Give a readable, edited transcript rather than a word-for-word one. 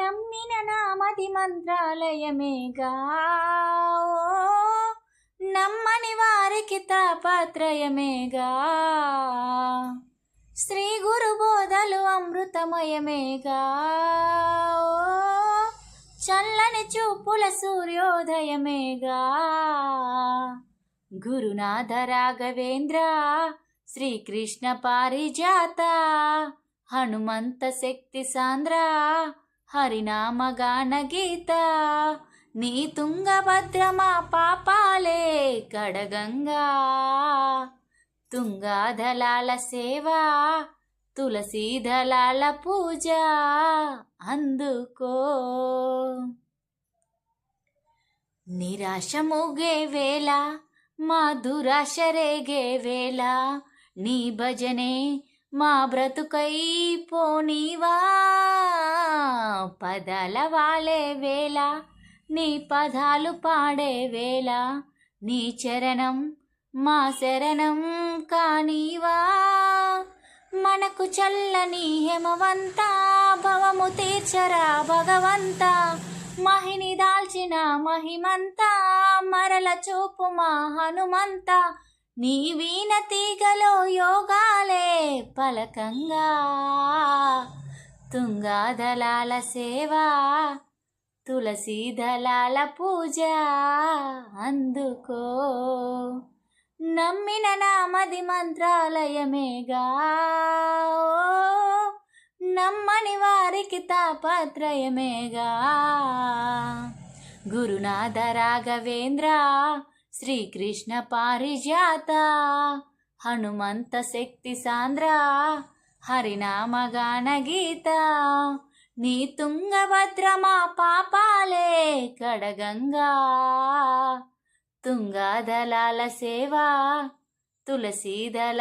నమ్మిన నామది మంత్రాలయమేగా నమ్మని వారికి తాపత్రయమేగా శ్రీ గురు బోధలు అమృతమయమేగా చల్లని చూపుల సూర్యోదయమేగా గురునాథ రాఘవేంద్ర శ్రీకృష్ణ పారిజాత హనుమంత శక్తి సాంద్ర హరినామగాన గీత నీ తుంగభద్రమా పాపాలే కడగంగా తుంగాదలాల సేవ తులసీదళాల పూజ అందుకో నిరాశ మూగే వేళ మా దురాశ రేగే వేళ నీ భజనే మా బ్రతుకై పోనీవా పదాల వాలే వేళ నీ పదాలు పాడే వేళ నీ చరణం మా శరణం కానీవా మనకు చల్లని హేమవంత భవము తీర్చరా భగవంత మహిని దాల్చిన మహిమంత మరల చూపు మా హనుమంత నీ వీణ తీగలో యోగాలే పలకంగా తుంగాదళాల సేవ తులసీదళాల పూజ అందుకో నమ్మిన నామది మంత్రాలయమేగా నమ్మని వారికి తాపత్రయమేగా గురునాథ రాఘవేంద్ర శ్రీకృష్ణ పారిజాత హనుమంత శక్తి సాంద్ర హరినామగాన గీత నీ తుంగభద్రమా పాపాలే కడగంగా తుంగాదళాల సేవ తులసీదళ